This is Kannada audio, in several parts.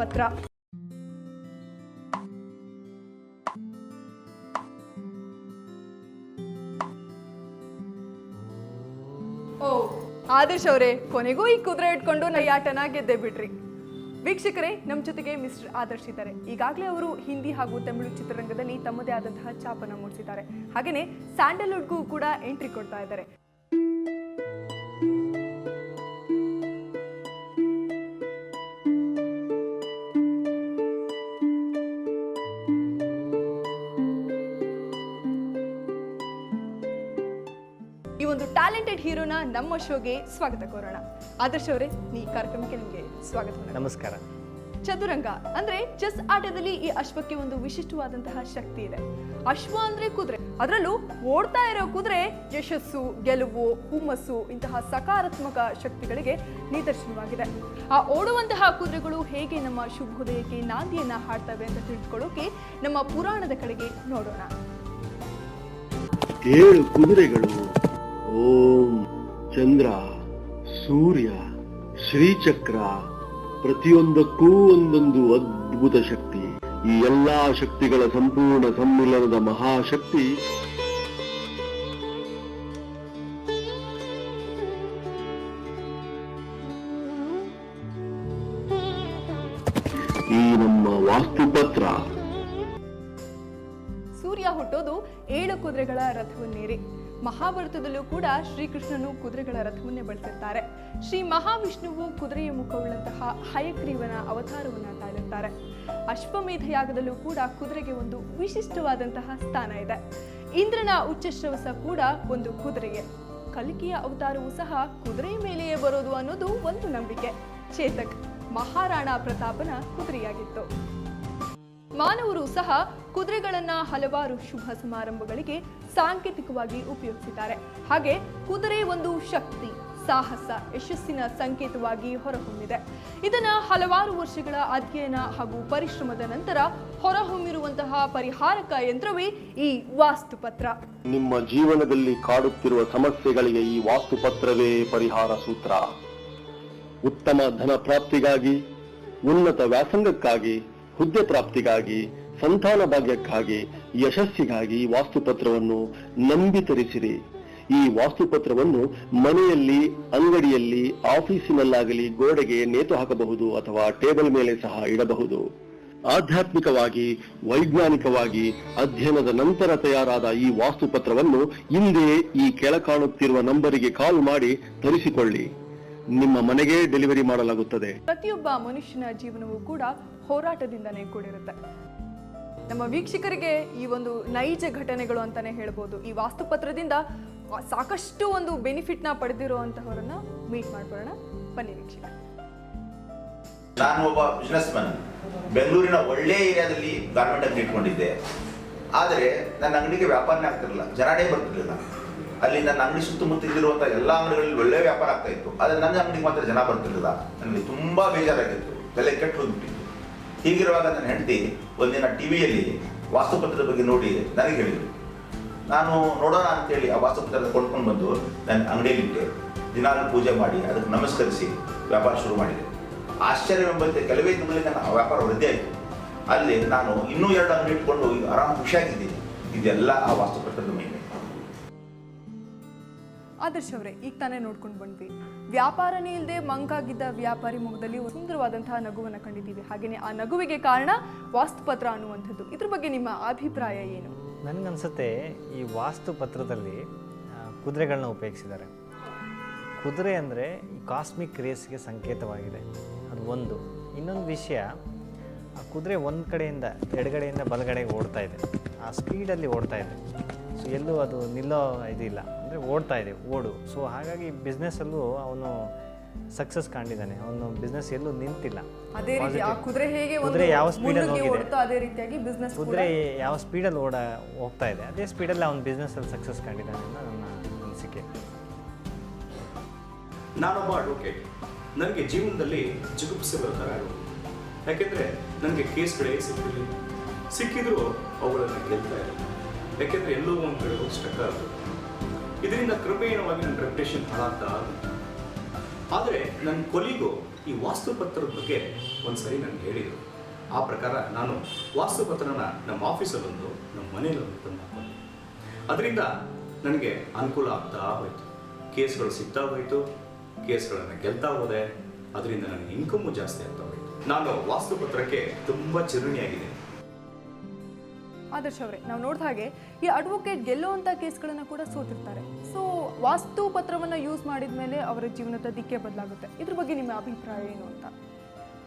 ವಾಸ್ತುಪತ್ರ. ಓ ಆದರ್ಶ್ ಅವರೇ, ಕೊನೆಗೂ ಈ ಕುದುರೆ ಇಟ್ಕೊಂಡು ನೈಯಾಟನ ಗೆದ್ದೆ ಬಿಡ್ರಿ. ವೀಕ್ಷಕರೇ, ನಮ್ಮ ಜೊತೆಗೆ ಮಿಸ್ಟರ್ ಆದರ್ಶ್ ಇದ್ದಾರೆ. ಈಗಾಗಲೇ ಅವರು ಹಿಂದಿ ಹಾಗೂ ತಮಿಳು ಚಿತ್ರರಂಗದಲ್ಲಿ ತಮ್ಮದೇ ಆದಂತಹ ಛಾಪನ್ನು ಮೂಡಿಸಿದ್ದಾರೆ. ಹಾಗೆಯೇ ಸ್ಯಾಂಡಲ್ವುಡ್ಗೂ ಕೂಡ ಎಂಟ್ರಿ ಕೊಡ್ತಾ ಇದ್ದಾರೆ. ಈ ಒಂದು ಟ್ಯಾಲೆಂಟೆಡ್ ಹೀರೋನ ನಮ್ಮ ಶೋಗೆ ಸ್ವಾಗತ ಕೋರೋಣ. ಆದರ್ಶ್ ಅವರೇ, ಈ ಕಾರ್ಯಕ್ರಮಕ್ಕೆ ನಿಮಗೆ ಸ್ವಾಗತ. ನಮಸ್ಕಾರ. ಚದುರಂಗ ಅಂದ್ರೆ ಚೆಸ್ ಆಟದಲ್ಲಿ ಈ ಅಶ್ವಕ್ಕೆ ಒಂದು ವಿಶಿಷ್ಟವಾದಂತಹ ಶಕ್ತಿ ಇದೆ. ಅಶ್ವ ಅಂದ್ರೆ ಕುದುರೆ, ಅದರಲ್ಲೂ ಓಡ್ತಾ ಇರೋ ಕುದುರೆ ಯಶಸ್ಸು, ಗೆಲುವು, ಹುಮ್ಮಸ್ಸು ಇಂತಹ ಸಕಾರಾತ್ಮಕ ಶಕ್ತಿಗಳಿಗೆ ನಿದರ್ಶನವಾಗಿದೆ. ಆ ಓಡುವಂತಹ ಕುದುರೆಗಳು ಹೇಗೆ ನಮ್ಮ ಶುಭೋದಯಕ್ಕೆ ನಾಂದಿಯನ್ನ ಹಾಡ್ತವೆ ಅಂತ ತಿಳಿದುಕೊಳ್ಳೋಕೆ ನಮ್ಮ ಪುರಾಣದ ಕಡೆಗೆ ನೋಡೋಣ. 7 ಕುದುರೆಗಳು, ಓಂ, ಚಂದ್ರ, ಸೂರ್ಯ, ಶ್ರೀಚಕ್ರ, ಪ್ರತಿಯೊಂದಕ್ಕೂ ಒಂದೊಂದು ಅದ್ಭುತ ಶಕ್ತಿ. ಈ ಎಲ್ಲಾ ಶಕ್ತಿಗಳ ಸಂಪೂರ್ಣ ಸಮ್ಮಿಲನದ ಮಹಾಶಕ್ತಿ ಈ ನಮ್ಮ ವಾಸ್ತುಪತ್ರ. ಸೂರ್ಯ ಹುಟ್ಟೋದು 7 ಕುದುರೆಗಳ ರಥವನ್ನೇರಿ. ಮಹಾಭಾರತದಲ್ಲೂ ಕೂಡ ಶ್ರೀಕೃಷ್ಣನು ಕುದುರೆಗಳ ರಥವನ್ನೇ ಬಳಸಿರ್ತಾರೆ. ಶ್ರೀ ಮಹಾವಿಷ್ಣುವು ಕುದುರೆಯ ಮುಖವುಳ್ಳಂತಹ ಹಯಗ್ರೀವನ ಅವತಾರವನ್ನ ತಾಳಿರ್ತಾರೆ. ಅಶ್ವಮೇಧ ಯಾಗದಲ್ಲೂ ಕೂಡ ಕುದುರೆಗೆ ಒಂದು ವಿಶಿಷ್ಟವಾದಂತಹ ಸ್ಥಾನ ಇದೆ. ಇಂದ್ರನ ಉಚ್ಚಶ್ರವಸ ಕೂಡ ಒಂದು ಕುದುರೆಗೆ. ಕಲ್ಕಿಯ ಅವತಾರವೂ ಸಹ ಕುದುರೆಯ ಮೇಲೆಯೇ ಬರೋದು ಅನ್ನೋದು ಒಂದು ನಂಬಿಕೆ. ಚೇತಕ್ ಮಹಾರಾಣಾ ಪ್ರತಾಪನ ಕುದುರೆಯಾಗಿತ್ತು. ಮಾನವರು ಸಹ ಕುದುರೆಗಳನ್ನ ಹಲವಾರು ಶುಭ ಸಮಾರಂಭಗಳಿಗೆ ಸಾಂಕೇತಿಕವಾಗಿ ಉಪಯೋಗಿಸಿದ್ದಾರೆ. ಹಾಗೆ ಕುದುರೆ ಒಂದು ಶಕ್ತಿ, ಸಾಹಸ, ಯಶಸ್ಸಿನ ಸಂಕೇತವಾಗಿ ಹೊರಹೊಮ್ಮಿದೆ. ಇದನ್ನ ಹಲವಾರು ವರ್ಷಗಳ ಅಧ್ಯಯನ ಹಾಗೂ ಪರಿಶ್ರಮದ ನಂತರ ಹೊರಹೊಮ್ಮಿರುವಂತಹ ಪರಿಹಾರಕ ಯಂತ್ರವೇ ಈ ವಾಸ್ತುಪತ್ರ. ನಿಮ್ಮ ಜೀವನದಲ್ಲಿ ಕಾಡುತ್ತಿರುವ ಸಮಸ್ಯೆಗಳಿಗೆ ಈ ವಾಸ್ತುಪತ್ರವೇ ಪರಿಹಾರ ಸೂತ್ರ. ಉತ್ತಮ ಧನ ಪ್ರಾಪ್ತಿಗಾಗಿ, ಉನ್ನತ ವ್ಯಾಸಂಗಕ್ಕಾಗಿ, ಹುದ್ದೆ ಪ್ರಾಪ್ತಿಗಾಗಿ, ಸಂತಾನ ಭಾಗ್ಯಕ್ಕಾಗಿ, ಯಶಸ್ಸಿಗಾಗಿ ವಾಸ್ತುಪತ್ರವನ್ನು ನಂಬಿ ತರಿಸಿರಿ. ಈ ವಾಸ್ತುಪತ್ರವನ್ನು ಮನೆಯಲ್ಲಿ, ಅಂಗಡಿಯಲ್ಲಿ, ಆಫೀಸಿನಲ್ಲಾಗಲಿ ಗೋಡೆಗೆ ನೇತು ಹಾಕಬಹುದು ಅಥವಾ ಟೇಬಲ್ ಮೇಲೆ ಸಹ ಇಡಬಹುದು. ಆಧ್ಯಾತ್ಮಿಕವಾಗಿ, ವೈಜ್ಞಾನಿಕವಾಗಿ ಅಧ್ಯಯನದ ನಂತರ ತಯಾರಾದ ಈ ವಾಸ್ತುಪತ್ರವನ್ನು ಇಂದೇ ಈ ಕೆಳಕಾಣುತ್ತಿರುವ ನಂಬರಿಗೆ ಕಾಲ್ ಮಾಡಿ ತರಿಸಿಕೊಳ್ಳಿ. ನಿಮ್ಮ ಮನೆಗೆ ಡೆಲಿವರಿ ಮಾಡಲಾಗುತ್ತದೆ. ಪ್ರತಿಯೊಬ್ಬ ಮನುಷ್ಯನ ಜೀವನವೂ ಕೂಡ ಹೋರಾಟದಿಂದನೇ ಕೂಡಿರುತ್ತೆ. ನಮ್ಮ ವೀಕ್ಷಕರಿಗೆ ಈ ಒಂದು ನೈಜ ಘಟನೆಗಳು ಅಂತಾನೆ ಹೇಳ್ಬೋದು. ಈ ವಾಸ್ತುಪತ್ರದಿಂದ ಸಾಕಷ್ಟು ಒಂದು ಬೆನಿಫಿಟ್ನ ಪಡೆದಿರುವಂತಹವರನ್ನ ಮೀಟ್ ಮಾಡ್ಕೊಳ್ಳೋಣ. ಬನ್ನಿ ವೀಕ್ಷಕ. ನಾನು ಒಬ್ಬ ಬಿಸ್ನೆಸ್ ಮ್ಯಾನ್. ಬೆಂಗಳೂರಿನ ಒಳ್ಳೆ ಏರಿಯಾದಲ್ಲಿ ಗಾರ್ಮೆಂಟ್ ಅಂಗಡಿ ಇಟ್ಕೊಂಡಿದ್ದೆ. ಆದರೆ ನನ್ನ ಅಂಗಡಿಗೆ ವ್ಯಾಪಾರನೇ ಆಗ್ತಿರಲಿಲ್ಲ, ಜನನೇ ಬರ್ತಿರ್ಲಿಲ್ಲ. ಅಲ್ಲಿ ನನ್ನ ಅಂಗಡಿ ಸುತ್ತಮುತ್ತ ಇದ್ದಿರುವಂಥ ಎಲ್ಲ ಅಂಗಡಿಗಳಲ್ಲಿ ಒಳ್ಳೆ ವ್ಯಾಪಾರ ಆಗ್ತಾ ಇತ್ತು, ಆದರೆ ನನ್ನ ಅಂಗಡಿಗೆ ಮಾತ್ರ ಜನ ಬರ್ತಿರ್ಲಿಲ್ಲ. ನನಗೆ ತುಂಬ ಬೇಜಾರಾಗಿತ್ತು, ಬೆಲೆ ಕೆಟ್ಟು ಹೋಗ್ಬಿಟ್ಟಿತ್ತು. ಹೀಗಿರುವಾಗ ನನ್ನ ಹೆಂಡತಿ ಒಂದಿನ ಟಿವಿಯಲ್ಲಿ ವಾಸ್ತುಪತ್ರದ ಬಗ್ಗೆ ನೋಡಿ ನನಗೆ ಹೇಳಿದರು. ನಾನು ನೋಡೋಣ ಅಂತೇಳಿ ಆ ವಾಸ್ತುಪತ್ರದ ಕೊಂಡ್ಕೊಂಡು ಬಂದು ನನ್ನ ಅಂಗಡಿಯಲ್ಲಿಟ್ಟೆ. ದಿನಾಲು ಪೂಜೆ ಮಾಡಿ ಅದಕ್ಕೆ ನಮಸ್ಕರಿಸಿ ವ್ಯಾಪಾರ ಶುರು ಮಾಡಿದೆ. ಆಶ್ಚರ್ಯವೆಂಬಂತೆ ಕೆಲವೇ ತಿಂಗಳಿಗೆ ನನ್ನ ವ್ಯಾಪಾರ ವೃದ್ಧಿ ಆಯಿತು. ಅಲ್ಲಿ ನಾನು ಇನ್ನೂ 2 ಅಂಗಡಿ ಇಟ್ಕೊಂಡು ಈಗ ಆರಾಮ ಖುಷಿಯಾಗಿದ್ದೀನಿ. ಇದೆಲ್ಲ ಆ ವಾಸ್ತುಪತ್ರದ ಮಹಿಮೆ. ಆದರ್ಶ್ ಅವರೇ, ಈಗ ತಾನೇ ನೋಡ್ಕೊಂಡು ಬಂದ್ವಿ, ವ್ಯಾಪಾರನೇ ಇಲ್ಲದೆ ಮಂಕಾಗಿದ್ದ ವ್ಯಾಪಾರಿ ಮುಖದಲ್ಲಿ ಸುಂದರವಾದಂತಹ ನಗುವನ್ನು ಕಂಡಿದ್ದೀವಿ. ಹಾಗೆಯೇ ಆ ನಗುವಿಗೆ ಕಾರಣ ವಾಸ್ತುಪತ್ರ ಅನ್ನುವಂಥದ್ದು. ಇದ್ರ ಬಗ್ಗೆ ನಿಮ್ಮ ಅಭಿಪ್ರಾಯ ಏನು? ನನಗನ್ಸುತ್ತೆ ಈ ವಾಸ್ತುಪತ್ರದಲ್ಲಿ ಕುದುರೆಗಳನ್ನ ಉಪಯೋಗಿಸಿದ್ದಾರೆ. ಕುದುರೆ ಅಂದರೆ ಈ ಕಾಸ್ಮಿಕ್ ರೇಸ್ಗೆ ಸಂಕೇತವಾಗಿದೆ, ಅದು ಒಂದು. ಇನ್ನೊಂದು ವಿಷಯ, ಆ ಕುದುರೆ ಒಂದು ಕಡೆಯಿಂದ ಎಡಗಡೆಯಿಂದ ಬಲಗಡೆಗೆ ಓಡ್ತಾ ಇದೆ, ಆ ಸ್ಪೀಡಲ್ಲಿ ಓಡ್ತಾ ಇದೆ. ಸೊ ಎಲ್ಲೂ ಅದು ನಿಲ್ಲೋ ಇದಿಲ್ಲ, ಅಂದರೆ ಓಡ್ತಾ ಇದೆ ಓಡು. ಸೊ ಹಾಗಾಗಿ ಬಿಸ್ನೆಸ್ಸಲ್ಲೂ ಅವನು ಸಕ್ಸಸ್ ಕಾಣಿದ್ದಾನೆ. ಅವನು ಬಿಸ್ನೆಸ್ ಎಲ್ಲೂ ನಿಂತಿಲ್ಲ. ಕುದುರೆ ಯಾವ ಸ್ಪೀಡಲ್ಲಿ ಹೋಗಿದೆ, ಕುದುರೆ ಯಾವ ಸ್ಪೀಡಲ್ಲಿ ಹೋಗ್ತಾ ಇದೆ, ಅದೇ ಸ್ಪೀಡಲ್ಲಿ ಅವನ ಬಿಸ್ನೆಸ್ಸಲ್ಲಿ ಸಕ್ಸಸ್ ಕಾಣಿದ್ದಾನೆ ಅನ್ನೋ ನನ್ನ ಅನಿಸಿಕೆ. ನಾನೊಬ್ಬ ಅಡ್ವೊಕೇಟ್. ನನಗೆ ಜೀವನದಲ್ಲಿ ಜಿಗುಪ್ಸೆ ಬರ್ತಾರೆ ಆಗೋದು. ಯಾಕೆಂದರೆ ನನಗೆ ಕೇಸ್ಗಳೇ ಸಿಕ್ಕಿರಲಿಲ್ಲ. ಸಿಕ್ಕಿದ್ರು ಅವುಗಳನ್ನು ಗೆಲ್ತಾ ಇಲ್ಲ. ಯಾಕೆಂದರೆ ಎಲ್ಲೋ ಒಂದು ಕಡೆ ಸ್ಟಕ್ ಆಗೋದು. ಇದರಿಂದ ಕ್ರಮೇಣವಾಗಿ ನನ್ನ ರೆಪ್ಯುಟೇಷನ್ ಹಾಳಾಗ್ತಾ. ಆದರೆ ನನ್ನ ಕೊಲಿಗೂ ಈ ವಾಸ್ತುಪತ್ರದ ಬಗ್ಗೆ ಒಂದ್ಸರಿ ನನಗೆ ಹೇಳಿದರು. ಆ ಪ್ರಕಾರ ನಾನು ವಾಸ್ತುಪತ್ರನ ನಮ್ಮ ಆಫೀಸಲ್ಲೊಂದು, ನಮ್ಮ ಮನೆಯಲ್ಲೊಂದು ತಂದು ಹಾಕೊಂಡೆ. ಅದರಿಂದ ನನಗೆ ಅನುಕೂಲ ಆಗ್ತಾ ಹೋಯಿತು. ಕೇಸ್ಗಳು ಸಿಗ್ತಾ ಹೋಯಿತು, ಕೇಸ್ಗಳನ್ನು ಗೆಲ್ತಾ ಹೋದೆ. ಅದರಿಂದ ನನಗೆ ಇನ್ಕಮ್ಮು ಜಾಸ್ತಿ ಆಗ್ತಾ ಹೋಯಿತು. ನಾನು ವಾಸ್ತುಪತ್ರಕ್ಕೆ ತುಂಬ ಚಿರುಣಿಯಾಗಿದ್ದೀನಿ. ಆದರ್ಶ್ ಅವರೇ, ನಾವು ನೋಡಿದ ಹಾಗೆ ಈ ಅಡ್ವೊಕೇಟ್ ಗೆಲ್ಲುವಂಥ ಕೇಸ್ಗಳನ್ನು ಕೂಡ ಸೋತಿರ್ತಾರೆ. ಸೊ ವಾಸ್ತು ಪತ್ರವನ್ನು ಯೂಸ್ ಮಾಡಿದ ಮೇಲೆ ಅವರ ಜೀವನದ ದಿಕ್ಕೇ ಬದಲಾಗುತ್ತೆ. ಇದ್ರ ಬಗ್ಗೆ ನಿಮ್ಮ ಅಭಿಪ್ರಾಯ ಏನು ಅಂತ?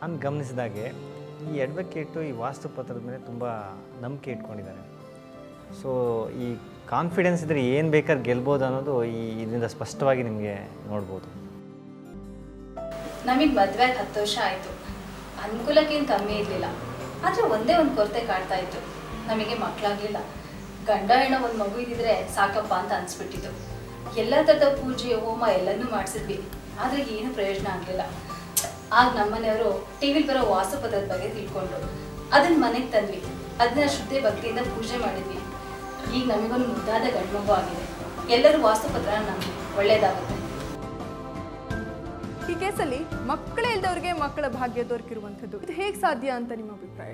ನಾನು ಗಮನಿಸಿದಾಗೆ ಈ ಅಡ್ವೊಕೇಟು ಈ ವಾಸ್ತುಪತ್ರದ ಮೇಲೆ ತುಂಬ ನಂಬಿಕೆ ಇಟ್ಕೊಂಡಿದ್ದಾರೆ. ಸೊ ಈ ಕಾನ್ಫಿಡೆನ್ಸ್ ಇದ್ದರೆ ಏನು ಬೇಕಾದ್ರೆ ಗೆಲ್ಬೋದು ಅನ್ನೋದು ಇದರಿಂದ ಸ್ಪಷ್ಟವಾಗಿ ನಿಮಗೆ ನೋಡ್ಬೋದು. ನಮಗೆ ಮದುವೆಗೆ 10 ವರ್ಷ ಆಯಿತು. ಅನುಕೂಲಕ್ಕೇನು ಕಮ್ಮಿ ಇರಲಿಲ್ಲ. ಆದರೆ ಒಂದೇ ಒಂದು ಕೊರತೆ ಕಾಡ್ತಾ ಇತ್ತು. ನಮಗೆ ಮಕ್ಕಳಾಗಲಿಲ್ಲ. ಗಂಡ ಹೆಣ್ಣು ಒಂದು ಮಗು ಇದ್ದಿದ್ರೆ ಸಾಕಪ್ಪ ಅಂತ ಅನಿಸ್ಬಿಟ್ಟಿತ್ತು. ಎಲ್ಲ ಥರದ ಪೂಜೆ ಹೋಮ ಎಲ್ಲನೂ ಮಾಡಿಸಿದ್ವಿ, ಆದರೆ ಏನು ಪ್ರಯೋಜನ ಆಗಲಿಲ್ಲ. ಆಗ ನಮ್ಮನೆಯವರು ಟಿವಿಲಿ ಬರೋ ವಾಸ್ತುಪತ್ರದ ಬಗ್ಗೆ ತಿಳ್ಕೊಂಡ್ರು. ಅದನ್ನ ಮನೆಗೆ ತಂದ್ವಿ. ಅದನ್ನ ಶ್ರದ್ಧೆ ಭಕ್ತಿಯಿಂದ ಪೂಜೆ ಮಾಡಿದ್ವಿ. ಈಗ ನಮಗೊಂದು ಮುದ್ದಾದ ಗಂಡು ಮಗು ಆಗಿದೆ. ಎಲ್ಲರೂ ವಾಸ್ತುಪತ್ರನ ನಂಬಿ, ಒಳ್ಳೇದಾಗುತ್ತೆ. ಈ ಕೇಸಲ್ಲಿ ಮಕ್ಕಳೇ ಇಲ್ದವ್ರಿಗೆ ಮಕ್ಕಳ ಭಾಗ್ಯ ದೊರಕಿರುವಂಥದ್ದು, ಇದು ಹೇಗೆ ಸಾಧ್ಯ ಅಂತ ನಿಮ್ಮ ಅಭಿಪ್ರಾಯ?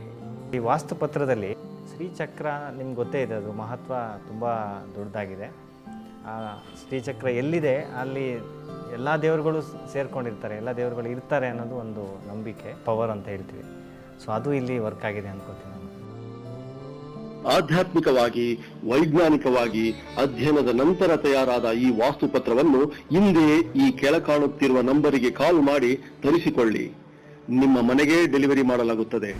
ಈ ವಾಸ್ತುಪತ್ರದಲ್ಲಿ ಶ್ರೀಚಕ್ರ ನಿಮ್ಗೆ ಗೊತ್ತೇ ಇದೆ, ಅದು ಮಹತ್ವ ತುಂಬ ದೊಡ್ಡದಾಗಿದೆ. ಆ ಶ್ರೀಚಕ್ರ ಎಲ್ಲಿದೆ ಅಲ್ಲಿ ಎಲ್ಲ ದೇವರುಗಳು ಸೇರ್ಕೊಂಡಿರ್ತಾರೆ, ಎಲ್ಲ ದೇವರುಗಳು ಇರ್ತಾರೆ ಅನ್ನೋದು ಒಂದು ನಂಬಿಕೆ, ಪವರ್ ಅಂತ ಹೇಳ್ತೀವಿ. ಸೊ ಅದು ಇಲ್ಲಿ ವರ್ಕ್ ಆಗಿದೆ ಅನ್ಕೋತೀನಿ ನಾನು. ಆಧ್ಯಾತ್ಮಿಕವಾಗಿ ವೈಜ್ಞಾನಿಕವಾಗಿ ಅಧ್ಯಯನದ ನಂತರ ತಯಾರಾದ ಈ ವಾಸ್ತುಪತ್ರವನ್ನು ಹಿಂದೆ ಈ ಕೆಳಕಾಣುತ್ತಿರುವ ನಂಬರಿಗೆ ಕಾಲ್ ಮಾಡಿ ತರಿಸಿಕೊಳ್ಳಿ. ನಿಮ್ಮ ಮನೆಗೆ ಡೆಲಿವರಿ ಮಾಡಲಾಗುತ್ತದೆ.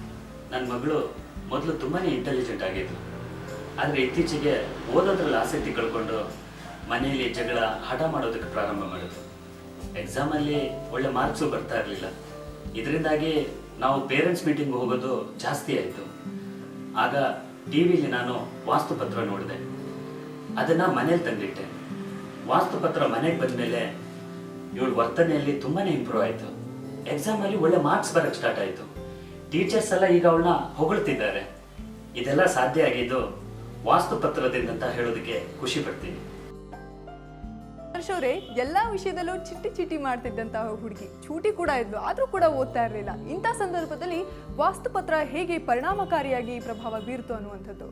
ನನ್ನ ಮಗಳು ಮೊದಲು ತುಂಬಾನೇ ಇಂಟೆಲಿಜೆಂಟ್ ಆಗಿತ್ತು. ಆದರೆ ಇತ್ತೀಚೆಗೆ ಓದೋದ್ರಲ್ಲಿ ಆಸಕ್ತಿ ಕಳ್ಕೊಂಡು ಮನೆಯಲ್ಲಿ ಜಗಳ, ಹಠ ಮಾಡೋದಕ್ಕೆ ಪ್ರಾರಂಭ ಮಾಡಿದ್ರು. ಎಕ್ಸಾಮಲ್ಲಿ ಒಳ್ಳೆ ಮಾರ್ಕ್ಸು ಬರ್ತಾ ಇರಲಿಲ್ಲ. ಇದರಿಂದಾಗಿ ನಾವು ಪೇರೆಂಟ್ಸ್ ಮೀಟಿಂಗ್ ಹೋಗೋದು ಜಾಸ್ತಿ ಆಯಿತು. ಆಗ ಟಿ ವಿಲಿ ನಾನು ವಾಸ್ತುಪತ್ರ ನೋಡಿದೆ. ಅದನ್ನು ಮನೇಲಿ ತಂದಿಟ್ಟೆ. ವಾಸ್ತುಪತ್ರ ಮನೆಗೆ ಬಂದಮೇಲೆ ಇವಳ ವರ್ತನೆಯಲ್ಲಿ ತುಂಬಾ ಇಂಪ್ರೂವ್ ಆಯಿತು. ಎಕ್ಸಾಮಲ್ಲಿ ಒಳ್ಳೆ ಮಾರ್ಕ್ಸ್ ಬರೋಕ್ಕೆ ಸ್ಟಾರ್ಟ್ ಆಯಿತು. ಟೀಚರ್ಸ್ ಎಲ್ಲ ಈಗ ಅವಳನ್ನ ಹೊಗಳ್ತಿದ್ದಾರೆ. ಇದೆಲ್ಲ ಸಾಧ್ಯ ಆಗಿದ್ದು ವಾಸ್ತುಪತ್ರದಿಂದ ಅಂತ ಹೇಳೋದಕ್ಕೆ ಖುಷಿ ಪಡ್ತೀನಿ. ಹರ್ಷ್ ಅವರೇ, ಎಲ್ಲ ವಿಷಯದಲ್ಲೂ ಚಿಟ್ಟಿ ಮಾಡ್ತಿದ್ದಂತಹ ಹುಡುಗಿ, ಚೂಟಿ ಕೂಡ ಇದ್ಲು, ಆದರೂ ಕೂಡ ಓದ್ತಾ ಇರಲಿಲ್ಲ. ಇಂಥ ಸಂದರ್ಭದಲ್ಲಿ ವಾಸ್ತುಪತ್ರ ಹೇಗೆ ಪರಿಣಾಮಕಾರಿಯಾಗಿ ಪ್ರಭಾವ ಬೀರ್ತು ಅನ್ನುವಂಥದ್ದು?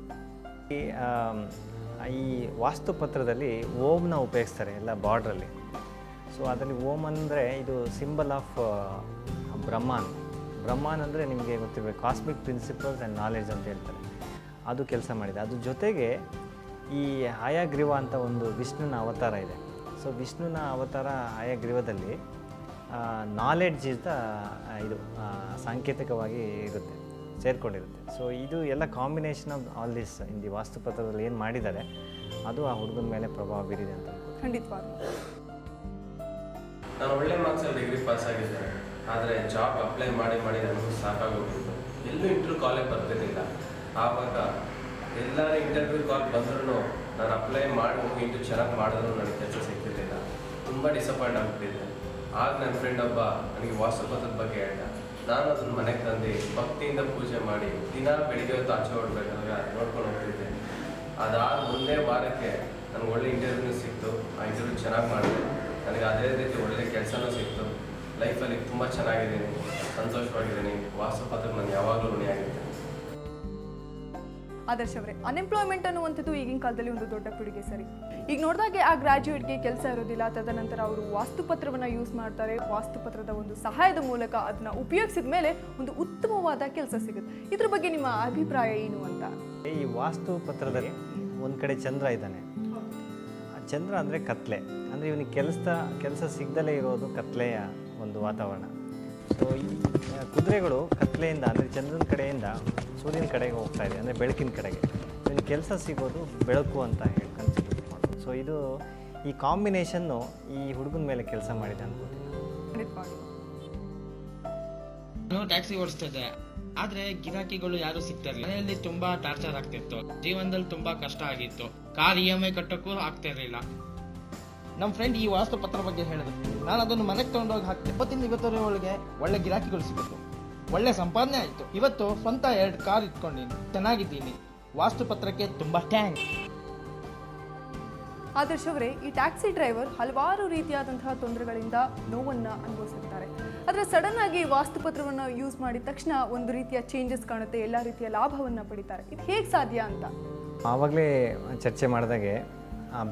ಈ ವಾಸ್ತುಪತ್ರದಲ್ಲಿ ಓಂನ ಉಪಯೋಗಿಸ್ತಾರೆ ಎಲ್ಲ ಬಾರ್ಡ್ರಲ್ಲಿ. ಸೊ ಅದರಲ್ಲಿ ಓಂ ಅಂದರೆ ಇದು ಸಿಂಬಲ್ ಆಫ್ ಬ್ರಹ್ಮಾನ್. ಬ್ರಹ್ಮಾನ್ ಅಂದರೆ ನಿಮಗೆ ಗೊತ್ತಿರಬೇಕು, ಕಾಸ್ಮಿಕ್ ಪ್ರಿನ್ಸಿಪಲ್ಸ್ ಆ್ಯಂಡ್ ನಾಲೆಡ್ಜ್ ಅಂತ ಹೇಳ್ತಾರೆ. ಅದು ಕೆಲಸ ಮಾಡಿದೆ. ಅದ್ರ ಜೊತೆಗೆ ಈ ಹಯಗ್ರೀವ ಅಂತ ಒಂದು ವಿಷ್ಣುನ ಅವತಾರ ಇದೆ. ಸೊ ವಿಷ್ಣುನ ಅವತಾರ ಹಯಗ್ರೀವದಲ್ಲಿ ನಾಲೆಡ್ಜ್ ಇಸ್ ಇದು ಸಾಂಕೇತಿಕವಾಗಿ ಇರುತ್ತೆ, ಸೇರಿಕೊಂಡಿರುತ್ತೆ. ಸೊ ಇದು ಎಲ್ಲ combination of all this in the ವಾಸ್ತುಪತ್ರದಲ್ಲಿ ಏನು ಮಾಡಿದ್ದಾರೆ ಅದು ಆ ಹುಡುಗನ ಮೇಲೆ ಪ್ರಭಾವ ಬೀರಿದೆ ಅಂತ. ಖಂಡಿತವಾಗ್ಲೂ ನಾನು ಒಳ್ಳೆ ಮಾರ್ಕ್ಸಲ್ಲಿ ಡಿಗ್ರಿ ಪಾಸ್ ಆಗಿದ್ದೆ. ಆದರೆ ಜಾಬ್ ಅಪ್ಲೈ ಮಾಡಿ ನನಗೂ ಸಾಕಾಗೋಗಿತ್ತು. ಎಲ್ಲೂ ಇಂಟರ್ವ್ಯೂ ಕಾಲೇ ಬರ್ತಿರಲಿಲ್ಲ. ಆವಾಗ ಎಲ್ಲರ ಇಂಟರ್ವ್ಯೂ ಕಾಲ್ ಬಂದ್ರೂ ನಾನು ಅಪ್ಲೈ ಮಾಡಿ ಹೋಗಿದ್ದು ಚೆನ್ನಾಗಿ ಮಾಡಿದ್ರು ನನಗೆ ಕೆಲಸ ಸಿಗ್ತಿರ್ಲಿಲ್ಲ. ತುಂಬ ಡಿಸಪಾಯಿಂಟ್ ಆಗ್ತಿದ್ದೆ. ಆಗ ನನ್ನ ಫ್ರೆಂಡ್ ಒಬ್ಬ ನನಗೆ ವಾಸ್ತುಪತ್ರದ ಬಗ್ಗೆ ಹೇಳ್ದ. ನಾನು ಅದನ್ನು ಮನೆಗೆ ತಂದು ಭಕ್ತಿಯಿಂದ ಪೂಜೆ ಮಾಡಿ ದಿನ ಬೆಳಿಗ್ಗೆ ಹೊತ್ತು ಆಚೆ ಹೊಡ್ಬೇಕಾದ್ರೆ ನೋಡ್ಕೊಂಡು ಹೋಗ್ತಿದ್ದೆ. ಅದಾದ ಮುಂದೆ ವಾರಕ್ಕೆ ನನಗೆ ಒಳ್ಳೆ ಇಂಟರ್ವ್ಯೂನೂ ಸಿಕ್ತು. ಆ ಇಂಟರ್ವ್ಯೂ ಚೆನ್ನಾಗಿ ಮಾಡಿದೆ. ನನಗೆ ಅದೇ ರೀತಿ ಒಳ್ಳೆ ಕೆಲಸನೂ ಸಿಕ್ತು. ಲೈಫಲ್ಲಿ ತುಂಬ ಚೆನ್ನಾಗಿದ್ದೀನಿ, ಸಂತೋಷವಾಗಿದ್ದೀನಿ. ವಾಸ್ತುಪತ್ರಕ್ಕೆ ನಾನು ಯಾವಾಗಲೂ ಋಣಿಯಾಗಿದ್ದೇನೆ. ಆದರ್ಶ್ ಅವರೇ, ಅನ್ಎಂಪ್ಲಾಯ್ಮೆಂಟ್ ಅನ್ನುವಂಥದ್ದು ಈಗಿನ ಕಾಲದಲ್ಲಿ ಒಂದು ದೊಡ್ಡ ಪಿಡುಗೆ. ಸರಿ, ಈಗ ನೋಡಿದಾಗೆ ಆ ಗ್ರಾಜ್ಯುಯೇಟ್ಗೆ ಕೆಲಸ ಇರೋದಿಲ್ಲ. ತದನಂತರ ಅವರು ವಾಸ್ತುಪತ್ರವನ್ನು ಯೂಸ್ ಮಾಡ್ತಾರೆ. ವಾಸ್ತುಪತ್ರದ ಒಂದು ಸಹಾಯದ ಮೂಲಕ ಅದನ್ನ ಉಪಯೋಗಿಸಿದ ಮೇಲೆ ಒಂದು ಉತ್ತಮವಾದ ಕೆಲಸ ಸಿಗುತ್ತೆ. ಇದ್ರ ಬಗ್ಗೆ ನಿಮ್ಮ ಅಭಿಪ್ರಾಯ ಏನು ಅಂತ? ಈ ವಾಸ್ತುಪತ್ರದಲ್ಲಿ ಒಂದು ಕಡೆ ಚಂದ್ರ ಇದ್ದಾನೆ. ಆ ಚಂದ್ರ ಅಂದರೆ ಕತ್ಲೆ, ಅಂದರೆ ಇವನಿಗೆ ಕೆಲಸ ಸಿಗದಲೇ ಇರೋದು ಕತ್ಲೆಯ ಒಂದು ವಾತಾವರಣ. ಸೊ ಈ ಕುದುರೆಗಳು ಕತ್ಲೆಯಿಂದ ಅಂದರೆ ಚಂದ್ರನ ಕಡೆಯಿಂದ ಸೂರ್ಯನ ಕಡೆಗೆ ಹೋಗ್ತಾ ಇದೆ, ಅಂದರೆ ಬೆಳಕಿನ ಕಡೆಗೆ. ಇವನಿಗೆ ಕೆಲಸ ಸಿಗೋದು ಬೆಳಕು ಅಂತ ಹೇಳಿ ಕನ್ಸಿಡರ್ ಮಾಡೋದು. ಸೊ ಇದು ಈ ಕಾಂಬಿನೇಷನ್ನು ಈ ಹುಡುಗನ ಮೇಲೆ ಕೆಲಸ ಮಾಡಿದೆ ಅನ್ಕೋತೀನಿ. ನಾನು ಟ್ಯಾಕ್ಸಿ ಓಡಿಸ್ತಿದ್ದೆ. ಆದ್ರೆ ಗಿರಾಕಿಗಳು ಯಾರು ಸಿಗ್ತಿರ್ಲಿಲ್ಲ. ಮನೆಯಲ್ಲಿ ತುಂಬಾ ಟಾರ್ಚರ್ ಆಗ್ತಿತ್ತು. ಜೀವನದಲ್ಲಿ ತುಂಬಾ ಕಷ್ಟ ಆಗಿತ್ತು. ಕಾರ್ EMI ಕಟ್ಟಕ್ಕೂ ಆಗ್ತಾ ಇರಲಿಲ್ಲ. ನಮ್ಮ ಫ್ರೆಂಡ್ ಈ ವಾಸ್ತುಪತ್ರ ಬಗ್ಗೆ ಹೇಳಿದ್ರು. ನಾನು ಅದನ್ನು ಮನೆಗೆ ತಗೊಂಡೋಗಿ ಹಾಕ್ತೆ. 20-20 ಒಳಗೆ ಒಳ್ಳೆ ಗಿರಾಕಿಗಳು ಸಿಗುತ್ತೆ, ಒಳ್ಳೆ ಸಂಪಾದನೆ ಆಯ್ತು. ಇವತ್ತು ಸ್ವಂತ 2 ಕಾರ್ ಇಟ್ಕೊಂಡಿನಿ, ಚೆನ್ನಾಗಿದ್ದೀನಿ. ವಾಸ್ತುಪತ್ರಕ್ಕೆ ತುಂಬಾ ಥ್ಯಾಂಕ್ಸ್. ಆದರ್ಶ್ ಅವರೇ, ಈ ಟ್ಯಾಕ್ಸಿ ಡ್ರೈವರ್ ಹಲವಾರು ರೀತಿಯಾದಂತಹ ತೊಂದರೆಗಳಿಂದ ನೋವನ್ನು ಅನುಭವಿಸಿರ್ತಾರೆ. ಆದರೆ ಸಡನ್ ಆಗಿ ವಾಸ್ತುಪತ್ರವನ್ನು ಯೂಸ್ ಮಾಡಿದ ತಕ್ಷಣ ಒಂದು ರೀತಿಯ ಚೇಂಜಸ್ ಕಾಣುತ್ತೆ, ಎಲ್ಲ ರೀತಿಯ ಲಾಭವನ್ನು ಪಡಿತಾರೆ. ಇದು ಹೇಗೆ ಸಾಧ್ಯ ಅಂತ ಆವಾಗಲೇ ಚರ್ಚೆ ಮಾಡಿದಾಗೆ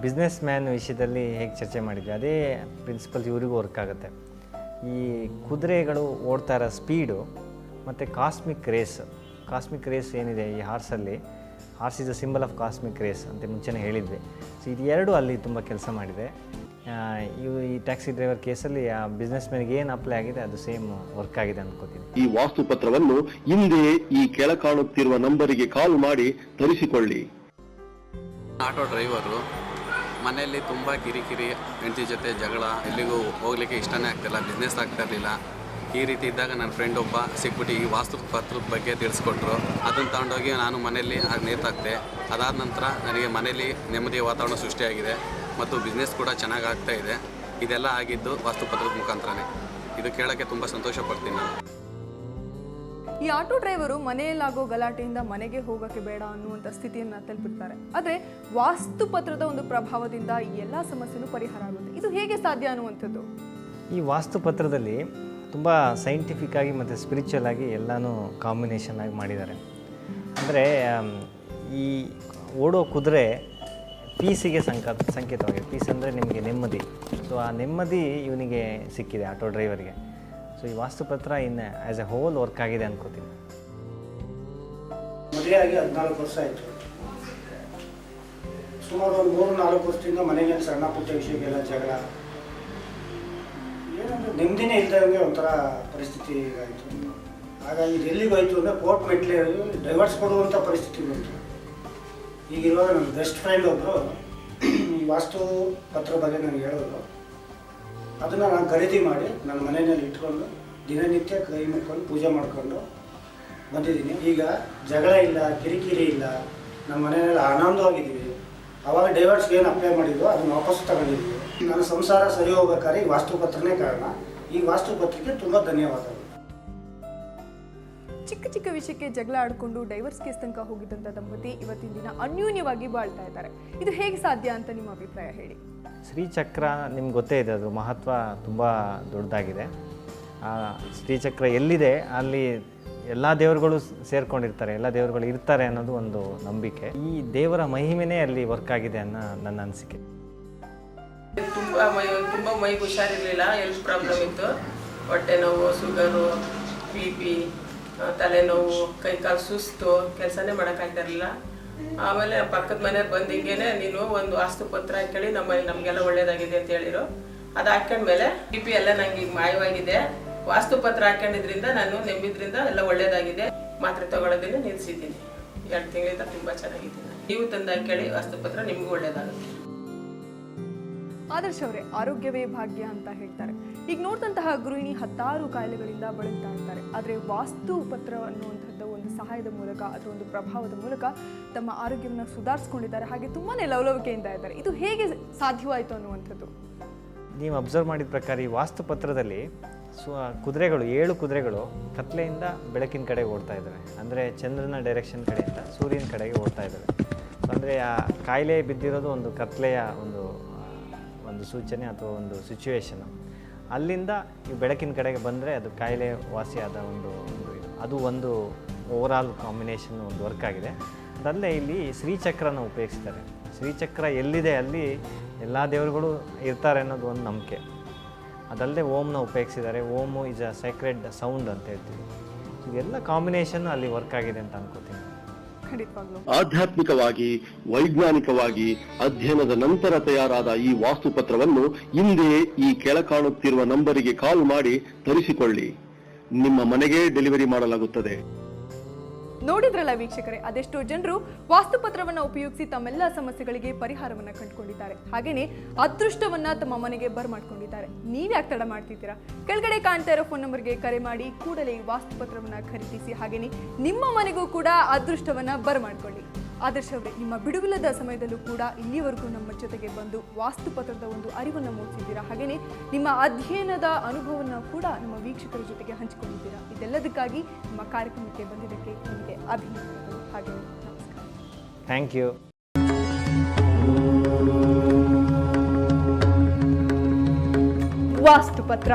ಬಿಸ್ನೆಸ್ ಮ್ಯಾನ್ ವಿಷಯದಲ್ಲಿ ಹೇಗೆ ಚರ್ಚೆ ಮಾಡಿದ್ವಿ ಅದೇ ಪ್ರಿನ್ಸಿಪಲ್ ಇವರಿಗೂ ವರ್ಕ್ ಆಗುತ್ತೆ. ಈ ಕುದುರೆಗಳು ಓಡ್ತಾ ಇರೋ ಸ್ಪೀಡು ಮತ್ತು ಕಾಸ್ಮಿಕ್ ರೇಸ್ ಏನಿದೆ ಈ ಹಾರ್ಸಲ್ಲಿ, horse is a symbol of cosmic rays ಅಂತ ಮುಂಚೆನೇ ಹೇಳಿದ್ವಿ. ಸೊ ಇದು ಎರಡು ಅಲ್ಲಿ ತುಂಬ ಕೆಲಸ ಮಾಡಿದೆ. ಈ ಟ್ಯಾಕ್ಸಿ ಡ್ರೈವರ್ ಕೇಸಲ್ಲಿ ಆ ಬಿಸ್ನೆಸ್ ಮ್ಯಾನ್ಗೆ ಏನು ಅಪ್ಲೈ ಆಗಿದೆ ಅದು ಸೇಮ್ ವರ್ಕ್ ಆಗಿದೆ ಅನ್ಕೋತೀನಿ. ಈ ವಾಸ್ತುಪತ್ರವನ್ನು ಹಿಂದೆ ಈ ಕೆಳ ಕಾಣುತ್ತಿರುವ ನಂಬರಿಗೆ ಕಾಲ್ ಮಾಡಿ ತರಿಸಿಕೊಳ್ಳಿ. ಆಟೋ ಡ್ರೈವರು ಮನೆಯಲ್ಲಿ ತುಂಬ ಕಿರಿಕಿರಿ, ಹೆಂಡತಿ ಜೊತೆ ಜಗಳ, ಎಲ್ಲಿಗೂ ಹೋಗ್ಲಿಕ್ಕೆ ಇಷ್ಟನೇ ಆಗ್ತಿಲ್ಲ, ಬಿಸ್ನೆಸ್ ಆಗ್ತಾ ಇರಲಿಲ್ಲ. ಈ ರೀತಿ ಇದ್ದಾಗ ನನ್ನ ಫ್ರೆಂಡ್ ಒಬ್ಬ ಸಿಕ್ಬಿಟ್ಟು ಈ ವಾಸ್ತುಪತ್ರದ ಬಗ್ಗೆ ತಿಳಿಸ್ಕೊಟ್ರು. ಅದನ್ನು ತಗೊಂಡೋಗಿ ನಾನು ಮನೆಯಲ್ಲಿ ನೇತಾಕ್ತೆ. ಅದಾದ ನಂತರ ನನಗೆ ಮನೆಯಲ್ಲಿ ನೆಮ್ಮದಿಯ ವಾತಾವರಣ ಸೃಷ್ಟಿಯಾಗಿದೆ ಮತ್ತು ಬಿಸ್ನೆಸ್ ಕೂಡ ಚೆನ್ನಾಗಿ ಆಗ್ತಾ ಇದೆ. ಇದೆಲ್ಲ ಆಗಿದ್ದು ವಾಸ್ತುಪತ್ರದ ಮುಖಾಂತರನೇ. ಇದು ಕೇಳೋಕ್ಕೆ ತುಂಬ ಸಂತೋಷ ಪಡ್ತೀನಿ ನಾನು. ಈ ಆಟೋ ಡ್ರೈವರು ಮನೆಯಲ್ಲಾಗೋ ಗಲಾಟೆಯಿಂದ ಮನೆಗೆ ಹೋಗೋಕ್ಕೆ ಬೇಡ ಅನ್ನುವಂಥ ಸ್ಥಿತಿಯನ್ನು ತಲುಪಿರ್ತಾರೆ. ಆದರೆ ವಾಸ್ತುಪತ್ರದ ಒಂದು ಪ್ರಭಾವದಿಂದ ಈ ಎಲ್ಲ ಸಮಸ್ಯೆನೂ ಪರಿಹಾರ ಆಗುತ್ತೆ. ಇದು ಹೇಗೆ ಸಾಧ್ಯ ಅನ್ನುವಂಥದ್ದು? ಈ ವಾಸ್ತುಪತ್ರದಲ್ಲಿ ತುಂಬ ಸೈಂಟಿಫಿಕ್ ಆಗಿ ಮತ್ತು ಸ್ಪಿರಿಚುವಲ್ ಆಗಿ ಎಲ್ಲನೂ ಕಾಂಬಿನೇಷನ್ ಆಗಿ ಮಾಡಿದ್ದಾರೆ. ಅಂದರೆ ಈ ಓಡೋ ಕುದುರೆ ಪೀಸಿಗೆ ಸಂಕೇತವಾಗಿದೆ. ಪೀಸ್ ಅಂದರೆ ನಿಮಗೆ ನೆಮ್ಮದಿ. ಸೊ ಆ ನೆಮ್ಮದಿ ಇವನಿಗೆ ಸಿಕ್ಕಿದೆ ಆಟೋ ಡ್ರೈವರ್ಗೆ. ಸೊ ಈ ವಾಸ್ತುಪತ್ರ ಇನ್ನು ಆ್ಯಸ್ ಎ ಹೋಲ್ ವರ್ಕ್ ಆಗಿದೆ ಅನ್ಕೋತೀನಿ. ಮದುವೆಯಾಗಿ 14 ವರ್ಷ ಆಯಿತು. ಸುಮಾರು ಒಂದು 3-4 ವರ್ಷದಿಂದ ಮನೆಗೆ ಸಣ್ಣ ಪುಟ್ಟ ವಿಷಯಕ್ಕೆಲ್ಲ ಜಗಳ, ಏನಂದರೆ ನೆಮ್ಮದಿನೇ ಇಲ್ದಂಗೆ ಒಂಥರ ಪರಿಸ್ಥಿತಿ ಆಯಿತು. ಹಾಗಾಗಿ ಇದು ಎಲ್ಲಿಗೆ ಹೋಯಿತು ಅಂದರೆ ಕೋರ್ಟ್ ಮೆಟ್ಲೆ ಡೈವರ್ಸ್ ಕೊಡುವಂಥ ಪರಿಸ್ಥಿತಿ ಬಂತು. ಈಗಿರುವಾಗ ನನ್ನ ಬೆಸ್ಟ್ ಫ್ರೆಂಡ್ ಒಬ್ಬರು ಈ ವಾಸ್ತು ಪತ್ರ ಬಗ್ಗೆ ನನಗೆ ಹೇಳಿದ್ರು. ಅದನ್ನು ನಾನು ಖರೀದಿ ಮಾಡಿ ನನ್ನ ಮನೆಯಲ್ಲಿ ಇಟ್ಕೊಂಡು ದಿನನಿತ್ಯ ಕೈ ಮುಟ್ಕೊಂಡು ಪೂಜೆ ಮಾಡಿಕೊಂಡು ಬಂದಿದ್ದೀನಿ. ಈಗ ಜಗಳ ಇಲ್ಲ, ಕಿರಿಕಿರಿ ಇಲ್ಲ, ನಮ್ಮ ಮನೆಯಲ್ಲಿ ಆನಂದವಾಗಿದ್ದೀವಿ. ಆವಾಗ ಡೈವರ್ಸ್ಗೆ ಏನು ಅಪ್ಲೈ ಮಾಡಿದ್ವು ಅದನ್ನು ವಾಪಸ್ ತಗೊಂಡಿದ್ವಿ. ನನ್ನ ಸಂಸಾರ ಸರಿ ಹೋಗ್ಬೇಕಾದ್ರೆ ಈ ವಾಸ್ತುಪತ್ರನೇ ಕಾರಣ. ಈ ವಾಸ್ತುಪತ್ರಕ್ಕೆ ತುಂಬ ಧನ್ಯವಾದಗಳು. ಚಿಕ್ಕ ಚಿಕ್ಕ ವಿಷಯಕ್ಕೆ ಜಗಳ ಆಡಿಕೊಂಡು ಡೈವರ್ಸ್ ಕೇಸ್ ತನಕ ಹೋಗಿದ್ದಂಥ ದಂಪತಿ ಇವತ್ತಿನ ದಿನ ಅನ್ಯೂನ್ಯವಾಗಿ ಬಾಳ್ತಾ ಇದ್ದಾರೆ. ಇದು ಹೇಗೆ ಸಾಧ್ಯ ಅಂತ ನಿಮ್ಮ ಅಭಿಪ್ರಾಯ ಹೇಳಿ. ಶ್ರೀಚಕ್ರ ನಿಮ್ಗೆ ಗೊತ್ತೇ ಇದೆ, ಅದು ಮಹತ್ವ ತುಂಬ ದೊಡ್ಡದಾಗಿದೆ. ಶ್ರೀಚಕ್ರ ಎಲ್ಲಿದೆ ಅಲ್ಲಿ ಎಲ್ಲ ದೇವರುಗಳು ಸೇರ್ಕೊಂಡಿರ್ತಾರೆ, ಎಲ್ಲ ದೇವರುಗಳು ಇರ್ತಾರೆ ಅನ್ನೋದು ಒಂದು ನಂಬಿಕೆ. ಈ ದೇವರ ಮಹಿಮೆನೇ ಅಲ್ಲಿ ವರ್ಕ್ ಆಗಿದೆ ಅನ್ನೋ ನನ್ನ ಅನಿಸಿಕೆ. ತುಂಬ ಮೈಗೆ ಹುಷಾರಿರಲಿಲ್ಲ, ಹೆಲ್ತ್ ಪ್ರಾಬ್ಲಮ್ ಇತ್ತು. ಹೊಟ್ಟೆ ನೋವು, ಶುಗರು, BP, ತಲೆನೋವು, ಕೈಕಾಲು ಸುಸ್ತು, ಕೆಲಸನೇ ಮಾಡೋಕ್ಕಾಗ್ತಾ ಇರಲಿಲ್ಲ. ಆಮೇಲೆ ಪಕ್ಕದ ಮನೆಯವ್ರು ಬಂದಿಂಗೇನೆ ನೀನು ಒಂದು ವಾಸ್ತುಪತ್ರ ಹಾಕೊಳ್ಳಿ, ನಮಗೆಲ್ಲ ಒಳ್ಳೇದಾಗಿದೆ ಅಂತ ಹೇಳಿರು. ಅದು ಹಾಕೊಂಡ್ಮೇಲೆ BP ಎಲ್ಲ ನಂಗೆ ಈಗ ಮಾಯವಾಗಿದೆ. ವಾಸ್ತುಪತ್ರ ಹಾಕೊಂಡಿದ್ರಿಂದ ನಾನು ನೆಮ್ಮಿದ್ರಿಂದ ಎಲ್ಲ ಒಳ್ಳೇದಾಗಿದೆ. ಮಾತ್ರೆ ತಗೊಳ್ಳೋದನ್ನ ನಿಲ್ಲಿಸಿದ್ದೀನಿ. 2 ತಿಂಗಳಿಂದ ತುಂಬ ಚೆನ್ನಾಗಿದ್ದೀನಿ. ನೀವು ತಂದು ಹಾಕೊಳ್ಳಿ ವಾಸ್ತುಪತ್ರ, ನಿಮಗೂ ಒಳ್ಳೇದಾಗುತ್ತೆ. ಆದರ್ಶ್ ಅವರೇ, ಆರೋಗ್ಯವೇ ಭಾಗ್ಯ ಅಂತ ಹೇಳ್ತಾರೆ. ಈಗ ನೋಡಿದಂತಹ ಗೃಹಿಣಿ 10 ಕಾಯಿಲೆಗಳಿಂದ ಬಳಲ್ತಾ ಇರ್ತಾರೆ. ಆದರೆ ವಾಸ್ತುಪತ್ರ ಅನ್ನುವಂಥದ್ದು ಒಂದು ಸಹಾಯದ ಮೂಲಕ, ಅದರ ಒಂದು ಪ್ರಭಾವದ ಮೂಲಕ ತಮ್ಮ ಆರೋಗ್ಯವನ್ನು ಸುಧಾರಿಸ್ಕೊಂಡಿದ್ದಾರೆ. ಹಾಗೆ ತುಂಬಾ ಲವಲವಿಕೆಯಿಂದ ಇದ್ದಾರೆ. ಇದು ಹೇಗೆ ಸಾಧ್ಯವಾಯಿತು ಅನ್ನುವಂಥದ್ದು? ನೀವು ಅಬ್ಸರ್ವ್ ಮಾಡಿದ ಪ್ರಕಾರ ಈ ವಾಸ್ತುಪತ್ರದಲ್ಲಿ ಕುದುರೆಗಳು 7 ಕುದುರೆಗಳು ಕತ್ಲೆಯಿಂದ ಬೆಳಕಿನ ಕಡೆಗೆ ಓಡ್ತಾ ಇದ್ದಾವೆ. ಅಂದರೆ ಚಂದ್ರನ ಡೈರೆಕ್ಷನ್ ಕಡೆಯಿಂದ ಸೂರ್ಯನ ಕಡೆಗೆ ಓಡ್ತಾ ಇದ್ದಾವೆ. ಅಂದರೆ ಆ ಕಾಯಿಲೆ ಬಿದ್ದಿರೋದು ಒಂದು ಕತ್ಲೆಯ ಒಂದು ಸೂಚನೆ ಅಥವಾ ಒಂದು ಸಿಚುವೇಶನು. ಅಲ್ಲಿಂದ ಈ ಬೆಳಕಿನ ಕಡೆಗೆ ಬಂದರೆ ಅದು ಕಾಯಿಲೆ ವಾಸಿಯಾದ ಅದು ಒಂದು ಓವರಾಲ್ ಕಾಂಬಿನೇಷನ್ ಒಂದು ವರ್ಕ್ ಆಗಿದೆ. ಅದಲ್ಲದೆ ಇಲ್ಲಿ ಶ್ರೀಚಕ್ರನ ಉಪಯೋಗಿಸ್ತಾರೆ. ಶ್ರೀಚಕ್ರ ಎಲ್ಲಿದೆ ಅಲ್ಲಿ ಎಲ್ಲ ದೇವರುಗಳು ಇರ್ತಾರೆ ಅನ್ನೋದು ಒಂದು ನಂಬಿಕೆ. ಅದಲ್ಲದೆ ಓಮ್ನ ಉಪಯೋಗಿಸಿದ್ದಾರೆ. ಓಮು ಈಸ್ ಅ ಸೈಕ್ರೆಡ್ ಸೌಂಡ್ ಅಂತ ಹೇಳ್ತೀವಿ. ಇದೆಲ್ಲ ಕಾಂಬಿನೇಷನ್ ಅಲ್ಲಿ ವರ್ಕ್ ಆಗಿದೆ ಅಂತ ಅನ್ಕೋತೀನಿ. ಆಧ್ಯಾತ್ಮಿಕವಾಗಿ, ವೈಜ್ಞಾನಿಕವಾಗಿ ಅಧ್ಯಯನದ ನಂತರ ತಯಾರಾದ ಈ ವಾಸ್ತುಪತ್ರವನ್ನು ಹಿಂದೆ ಈ ಕೆಳ ಕಾಣುತ್ತಿರುವ ನಂಬರಿಗೆ ಕಾಲ್ ಮಾಡಿ ತರಿಸಿಕೊಳ್ಳಿ. ನಿಮ್ಮ ಮನೆಗೆ ಡೆಲಿವರಿ ಮಾಡಲಾಗುತ್ತದೆ. ನೋಡಿದ್ರಲ್ಲ ವೀಕ್ಷಕರೇ, ಅದೆಷ್ಟೋ ಜನರು ವಾಸ್ತುಪತ್ರವನ್ನು ಉಪಯೋಗಿಸಿ ತಮ್ಮೆಲ್ಲ ಸಮಸ್ಯೆಗಳಿಗೆ ಪರಿಹಾರವನ್ನು ಕಂಡುಕೊಂಡಿದ್ದಾರೆ. ಹಾಗೇನೆ ಅದೃಷ್ಟವನ್ನ ತಮ್ಮ ಮನೆಗೆ ಬರ್ಮಾಡ್ಕೊಂಡಿದ್ದಾರೆ. ನೀವ್ಯಾಕೆ ತಡ ಮಾಡ್ತಿದ್ದೀರಾ? ಕೆಳಗಡೆ ಕಾಣ್ತಾ ಇರೋ ಫೋನ್ ನಂಬರ್ಗೆ ಕರೆ ಮಾಡಿ ಕೂಡಲೇ ಈ ವಾಸ್ತುಪತ್ರವನ್ನು ಖರೀದಿಸಿ ಹಾಗೇನೆ ನಿಮ್ಮ ಮನೆಗೂ ಕೂಡ ಅದೃಷ್ಟವನ್ನ ಬರ್ಮಾಡ್ಕೊಳ್ಳಿ. ಆದರ್ಶ್ ಅವರೇ, ನಿಮ್ಮ ಬಿಡುವಿಲ್ಲದ ಸಮಯದಲ್ಲೂ ಕೂಡ ಇಲ್ಲಿವರೆಗೂ ನಮ್ಮ ಜೊತೆಗೆ ಬಂದು ವಾಸ್ತುಪತ್ರದ ಒಂದು ಅರಿವನ್ನು ಮೂಡಿಸಿದ್ದೀರಾ. ಹಾಗೆಯೇ ನಿಮ್ಮ ಅಧ್ಯಯನದ ಅನುಭವವನ್ನು ಕೂಡ ನಮ್ಮ ವೀಕ್ಷಕರ ಜೊತೆಗೆ ಹಂಚಿಕೊಂಡಿದ್ದೀರಾ. ಇದೆಲ್ಲದಕ್ಕಾಗಿ ನಿಮ್ಮ ಕಾರ್ಯಕ್ರಮಕ್ಕೆ ಬಂದಿದ್ದಕ್ಕೆ ನಿಮಗೆ ಅಭಿನಂದನೆಗಳು. ಹಾಗೆಯೇ ನಮಸ್ಕಾರ. Thank you. ವಾಸ್ತುಪತ್ರ.